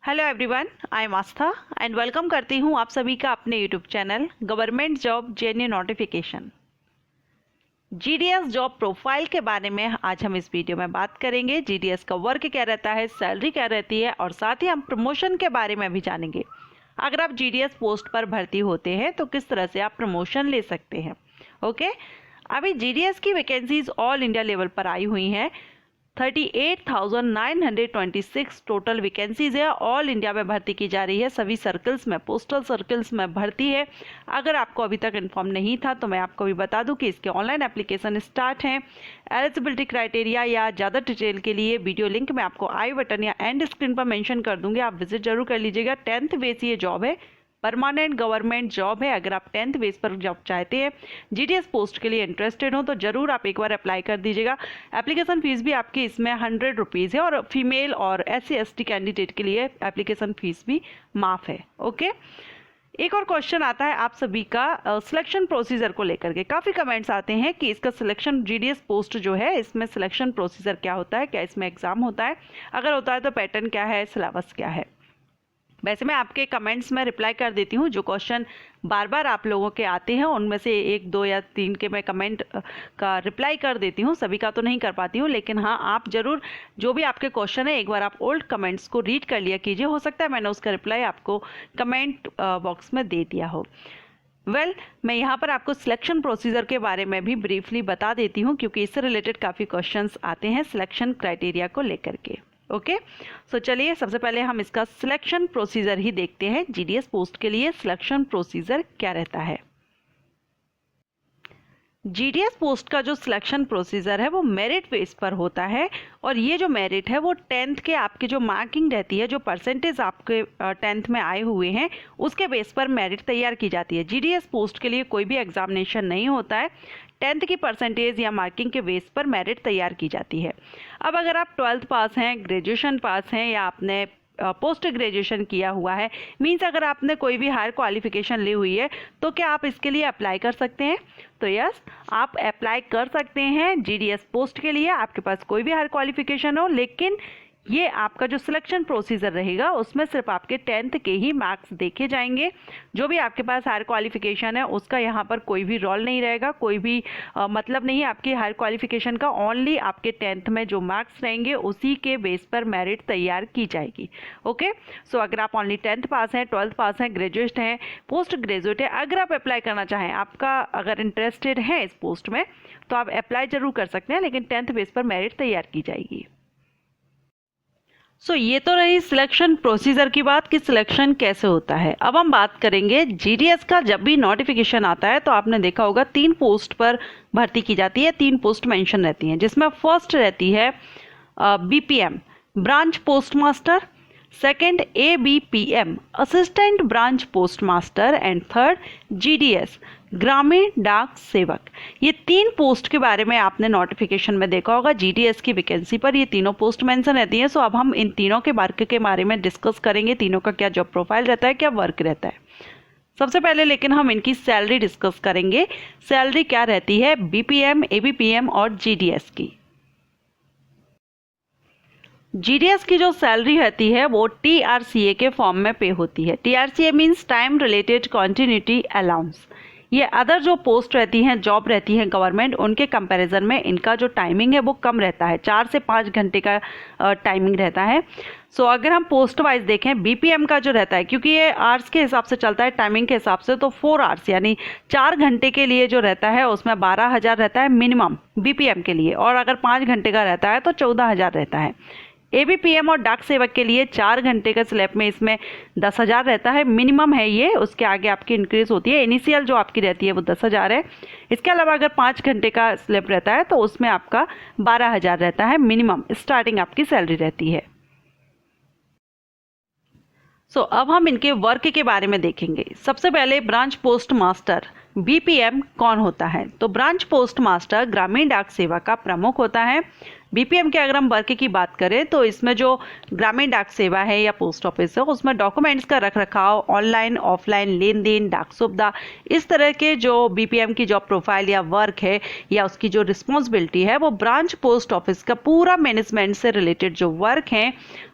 Hello everyone, I am Aastha and welcome करती हूँ आप सभी का अपने YouTube channel government job JNU notification GDS job profile के बारे में आज हम इस वीडियो में बात करेंगे। जीडीएस का वर्क क्या रहता है, सैलरी क्या रहती है और साथ ही हम प्रमोशन के बारे में भी जानेंगे। अगर आप जीडीएस पोस्ट पर भर्ती होते हैं तो किस तरह से आप प्रमोशन ले सकते हैं। ओके, अभी जीडीएस की वैकेंसीज ऑल इंडिया लेवल पर आई हुई हैं। 38,926 टोटल वैकेंसीज है। ऑल इंडिया में भर्ती की जा रही है, सभी सर्कल्स में, पोस्टल सर्कल्स में भर्ती है। अगर आपको अभी तक इन्फॉर्म नहीं था तो मैं आपको भी बता दूं कि इसके ऑनलाइन एप्लीकेशन स्टार्ट हैं। एलिजिबिलिटी क्राइटेरिया या ज़्यादा डिटेल के लिए वीडियो लिंक मैं आपको आई बटन या एंड स्क्रीन पर मेंशन कर दूंगी, आप विजिट जरूर कर लीजिएगा। 10th बेस ये जॉब है, परमानेंट गवर्नमेंट जॉब है। अगर आप 10th बेस पर जॉब चाहते हैं, जीडीएस पोस्ट के लिए इंटरेस्टेड हो तो ज़रूर आप एक बार अप्लाई कर दीजिएगा। एप्लीकेशन फ़ीस भी आपकी इसमें 100 रुपीज़ है और फीमेल और SC/ST कैंडिडेट के लिए एप्लीकेशन फ़ीस भी माफ़ है। ओके, एक और क्वेश्चन आता है आप सभी का सिलेक्शन प्रोसीजर को लेकर के। काफ़ी कमेंट्स आते हैं कि इसका सिलेक्शन जीडीएस पोस्ट जो है इसमें सिलेक्शन प्रोसीजर क्या होता है, क्या इसमें एग्ज़ाम होता है, अगर होता है तो पैटर्न क्या है, सिलेबस क्या है। वैसे मैं आपके कमेंट्स में रिप्लाई कर देती हूँ। जो क्वेश्चन बार बार आप लोगों के आते हैं उनमें से 1, 2 या 3 के मैं कमेंट का रिप्लाई कर देती हूँ, सभी का तो नहीं कर पाती हूँ। लेकिन हाँ, आप ज़रूर जो भी आपके क्वेश्चन है एक बार आप ओल्ड कमेंट्स को रीड कर लिया कीजिए, हो सकता है मैंने उसका रिप्लाई आपको कमेंट बॉक्स में दे दिया हो। मैं यहाँ पर आपको सिलेक्शन प्रोसीजर के बारे में भी ब्रीफली बता देती हूँ क्योंकि इससे रिलेटेड काफ़ी क्वेश्चंस आते हैं सिलेक्शन क्राइटेरिया को लेकर के। ओके, सो चलिए सबसे पहले हम इसका सिलेक्शन प्रोसीजर ही देखते हैं। जीडीएस पोस्ट के लिए सिलेक्शन प्रोसीजर क्या रहता है। जीडीएस पोस्ट का जो सिलेक्शन प्रोसीजर है वो मेरिट बेस पर होता है और ये जो मेरिट है वो 10th के आपकी जो मार्किंग रहती है, जो परसेंटेज आपके 10th में आए हुए हैं उसके बेस पर मेरिट तैयार की जाती है। जीडीएस पोस्ट के लिए कोई भी एग्जामिनेशन नहीं होता है, 10th की परसेंटेज या मार्किंग के बेस पर मेरिट तैयार की जाती है। अब अगर आप 12th पास हैं, ग्रेजुएशन पास हैं या आपने पोस्ट ग्रेजुएशन किया हुआ है, मीन्स अगर आपने कोई भी हायर क्वालिफिकेशन ली हुई है, तो क्या आप इसके लिए अप्लाई कर सकते हैं? तो यस, आप अप्लाई कर सकते हैं जीडीएस पोस्ट के लिए। आपके पास कोई भी हायर क्वालिफिकेशन हो, लेकिन ये आपका जो सिलेक्शन प्रोसीजर रहेगा उसमें सिर्फ आपके 10th के ही मार्क्स देखे जाएंगे। जो भी आपके पास हायर क्वालिफिकेशन है उसका यहाँ पर कोई भी रोल नहीं रहेगा, कोई भी मतलब नहीं है आपकी हायर क्वालिफिकेशन का। ओनली आपके 10th में जो मार्क्स रहेंगे उसी के बेस पर मेरिट तैयार की जाएगी। ओके, सो अगर आप ओनली 10th पास हैं, 12th पास हैं, ग्रेजुएट हैं, पोस्ट ग्रेजुएट है, अगर आप अप्लाई करना चाहें, आपका अगर इंटरेस्टेड है इस पोस्ट में तो आप अप्लाई जरूर कर सकते हैं, लेकिन 10th बेस पर मेरिट तैयार की जाएगी। सो ये तो रही सिलेक्शन प्रोसीजर की बात कि सिलेक्शन कैसे होता है। अब हम बात करेंगे जीडीएस का। जब भी नोटिफिकेशन आता है तो आपने देखा होगा 3 पोस्ट पर भर्ती की जाती है, 3 पोस्ट मेंशन रहती हैं, जिसमें फर्स्ट रहती है BPM branch post master, second ABPM assistant branch post master and third GDS ग्रामीण डाक सेवक। ये 3 पोस्ट के बारे में आपने नोटिफिकेशन में देखा होगा। जीडीएस की वैकेंसी पर ये तीनों पोस्ट मेंशन रहती हैं। सो अब हम इन तीनों के वर्क के बारे में डिस्कस करेंगे, तीनों का क्या जॉब प्रोफाइल रहता है, क्या वर्क रहता है। सबसे पहले लेकिन हम इनकी सैलरी डिस्कस करेंगे। सैलरी क्या रहती है BPM, ABPM और GDS की। जीडीएस की जो सैलरी रहती है वो TRCA के फॉर्म में पे होती है। TRCA means time related continuity allowance. ये अदर जो पोस्ट रहती हैं, जॉब रहती हैं गवर्नमेंट, उनके कंपैरिजन में इनका जो टाइमिंग है वो कम रहता है, 4 से 5 घंटे का टाइमिंग रहता है। सो अगर हम पोस्ट वाइज देखें, BPM का जो रहता है, क्योंकि ये आवर्स के हिसाब से चलता है, टाइमिंग के हिसाब से, तो 4 आवर्स यानी 4 घंटे के लिए जो रहता है उसमें 12,000 रहता है मिनिमम BPM के लिए, और अगर 5 घंटे का रहता है तो 14,000 रहता है। ABPM और डाक सेवक के लिए 4 घंटे का स्लैब में इसमें 10,000 रहता है, मिनिमम है ये, उसके आगे आपकी इंक्रीज होती है। इनिशियल जो आपकी रहती है वो 10,000 है। इसके अलावा अगर 5 घंटे का स्लैब रहता है तो उसमें आपका 12,000 रहता है, मिनिमम स्टार्टिंग आपकी सैलरी रहती है। सो अब हम इनके वर्क के बारे में देखेंगे। सबसे पहले ब्रांच पोस्ट मास्टर BPM कौन होता है? तो ब्रांच पोस्ट मास्टर ग्रामीण डाक सेवा का प्रमुख होता है। बीपीएम के अगर हम वर्क की बात करें तो इसमें जो ग्रामीण डाक सेवा है या पोस्ट ऑफिस है उसमें डॉक्यूमेंट्स का रख रखाव, ऑनलाइन ऑफलाइन लेन देन, डाक सुविधा, इस तरह के जो बीपीएम की जॉब प्रोफाइल या वर्क है या उसकी जो रिस्पॉन्सिबिलिटी है वो ब्रांच पोस्ट ऑफिस का पूरा मैनेजमेंट से रिलेटेड जो वर्क है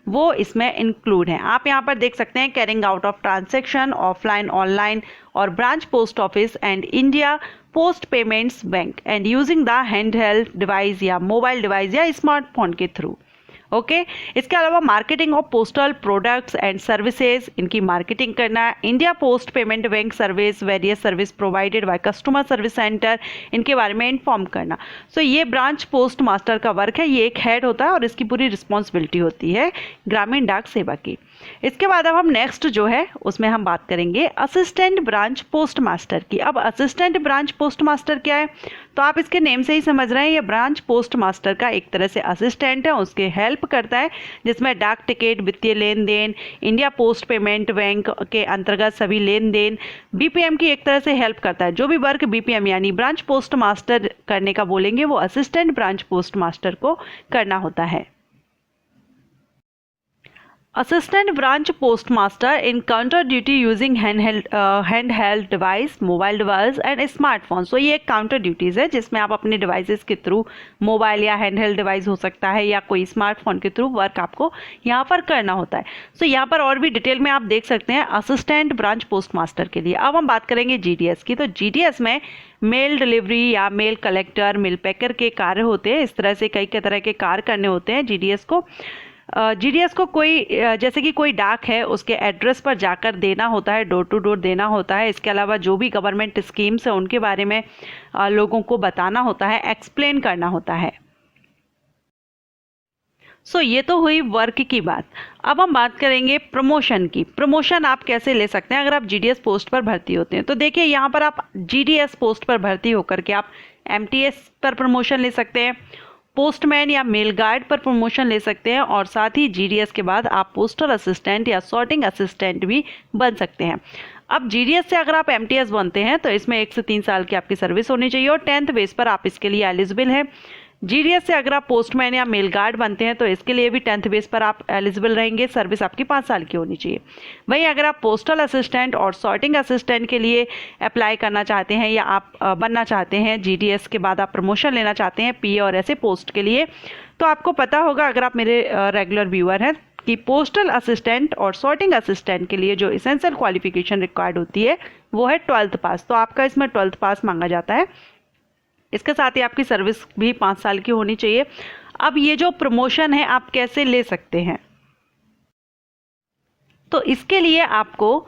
वो इसमें इंक्लूड है। आप यहाँ पर देख सकते हैं carrying out of transaction offline online और branch post office and India post payments bank and using the hand held device या मोबाइल डिवाइस या स्मार्टफोन के थ्रू। ओके इसके अलावा marketing of postal products and services, इनकी मार्केटिंग करना, India post payment bank service, various service provided by customer service centre, इनके बारे में इन्फॉर्म करना। सो ये ब्रांच पोस्ट मास्टर का वर्क है, ये एक हेड होता है और इसकी पूरी रिस्पॉन्सिबिलिटी होती है ग्रामीण डाक सेवा की। इसके बाद अब हम नेक्स्ट जो है उसमें हम बात करेंगे असिस्टेंट ब्रांच पोस्ट मास्टर की। अब असिस्टेंट ब्रांच पोस्ट मास्टर क्या है, तो आप इसके नेम से ही समझ रहे हैं ये ब्रांच पोस्ट मास्टर का एक तरह से असिस्टेंट है, उसके हेल्प करता है जिसमें डाक टिकट, वित्तीय लेन देन, इंडिया पोस्ट पेमेंट बैंक के अंतर्गत सभी लेन देन, बीपीएम की एक तरह से हेल्प करता है। जो भी वर्क बीपीएम यानी ब्रांच पोस्ट मास्टर करने का बोलेंगे वो असिस्टेंट ब्रांच पोस्ट मास्टर को करना होता है। Assistant branch postmaster in counter duty using handheld device, mobile device and smartphone। So ये एक काउंटर ड्यूटीज़ है जिसमें आप अपने डिवाइसेस के थ्रू, मोबाइल या हैंडहेल्ड डिवाइस हो सकता है या कोई स्मार्टफोन के थ्रू वर्क आपको यहाँ पर करना होता है। सो यहाँ पर और भी डिटेल में आप देख सकते हैं असिस्टेंट ब्रांच पोस्ट मास्टर के लिए। अब हम बात करेंगे जीडीएस की। तो जीडीएस में मेल डिलीवरी या मेल कलेक्टर, मेल पैकर के कार्य होते हैं। इस तरह से कई तरह के कार्य करने होते हैं जीडीएस को। जीडीएस को कोई जैसे कि कोई डाक है उसके एड्रेस पर जाकर देना होता है, डोर टू डोर देना होता है। इसके अलावा जो भी गवर्नमेंट स्कीम्स है उनके बारे में लोगों को बताना होता है, एक्सप्लेन करना होता है। सो ये तो हुई वर्क की बात। अब हम बात करेंगे प्रमोशन की। प्रमोशन आप कैसे ले सकते हैं अगर आप जीडीएस पोस्ट पर भर्ती होते हैं। तो देखिए यहाँ पर आप जीडीएस पोस्ट पर भर्ती होकर के आप एमटीएस पर प्रमोशन ले सकते हैं, पोस्टमैन या मेल गार्ड पर प्रमोशन ले सकते हैं और साथ ही जीडीएस के बाद आप पोस्टल असिस्टेंट या सॉर्टिंग असिस्टेंट भी बन सकते हैं। अब जीडीएस से अगर आप एमटीएस बनते हैं तो इसमें 1 से 3 साल की आपकी सर्विस होनी चाहिए और 10th बेस पर आप इसके लिए एलिजिबल हैं। जीडीएस से अगर आप पोस्टमैन या मेल गार्ड बनते हैं तो इसके लिए भी 10th बेस पर आप एलिजिबल रहेंगे, सर्विस आपकी 5 साल की होनी चाहिए। वहीं अगर आप पोस्टल असिस्टेंट और सॉर्टिंग असिस्टेंट के लिए अप्लाई करना चाहते हैं या आप बनना चाहते हैं, जीडीएस के बाद आप प्रमोशन लेना चाहते हैं पीए और ऐसे पोस्ट के लिए, तो आपको पता होगा अगर आप मेरे रेगुलर व्यूअर हैं कि पोस्टल असिस्टेंट और सॉर्टिंग असिस्टेंट के लिए जो इसेंशियल क्वालिफिकेशन रिक्वायर्ड होती है वो है 12th पास। तो आपका इसमें 12th पास मांगा जाता है। इसके साथ ही आपकी सर्विस भी 5 साल की होनी चाहिए। अब ये जो प्रमोशन है आप कैसे ले सकते हैं, तो इसके लिए आपको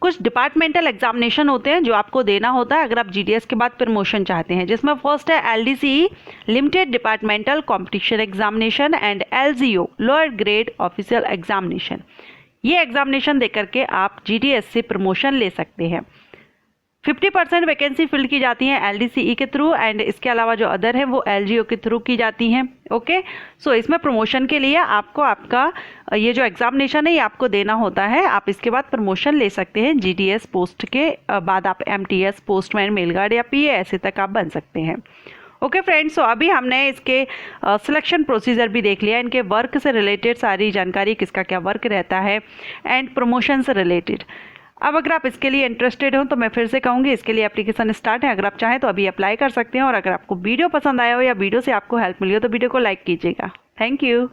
कुछ डिपार्टमेंटल एग्जामिनेशन होते हैं जो आपको देना होता है अगर आप जीडीएस के बाद प्रमोशन चाहते हैं, जिसमें फर्स्ट है LDCE limited departmental competition examination and LGO lower grade official examination. ये एग्जामिनेशन देकर के आप जीडीएस से प्रमोशन ले सकते हैं। 50% वैकेंसी फिल की जाती हैं एलडीसीई के थ्रू एंड इसके अलावा जो अदर है वो एलजीओ के थ्रू की जाती हैं। ओके सो इसमें प्रमोशन के लिए आपको आपका ये जो एग्जामिनेशन है ये आपको देना होता है। आप इसके बाद प्रमोशन ले सकते हैं। जीडीएस पोस्ट के बाद आप एमटीएस, पोस्टमैन, मेलगार्ड या पीए ऐसे तक आप बन सकते हैं। ओके फ्रेंड्स, सो अभी हमने इसके सिलेक्शन प्रोसीजर भी देख लिया, इनके वर्क से रिलेटेड सारी जानकारी, किसका क्या वर्क रहता है एंड प्रमोशन से रिलेटेड। अब अगर आप इसके लिए इंटरेस्टेड हो तो मैं फिर से कहूँगी इसके लिए एप्लीकेशन स्टार्ट है। अगर आप चाहें तो अभी अप्लाई कर सकते हैं और अगर आपको वीडियो पसंद आया हो या वीडियो से आपको हेल्प मिली हो तो वीडियो को लाइक कीजिएगा। Thank you.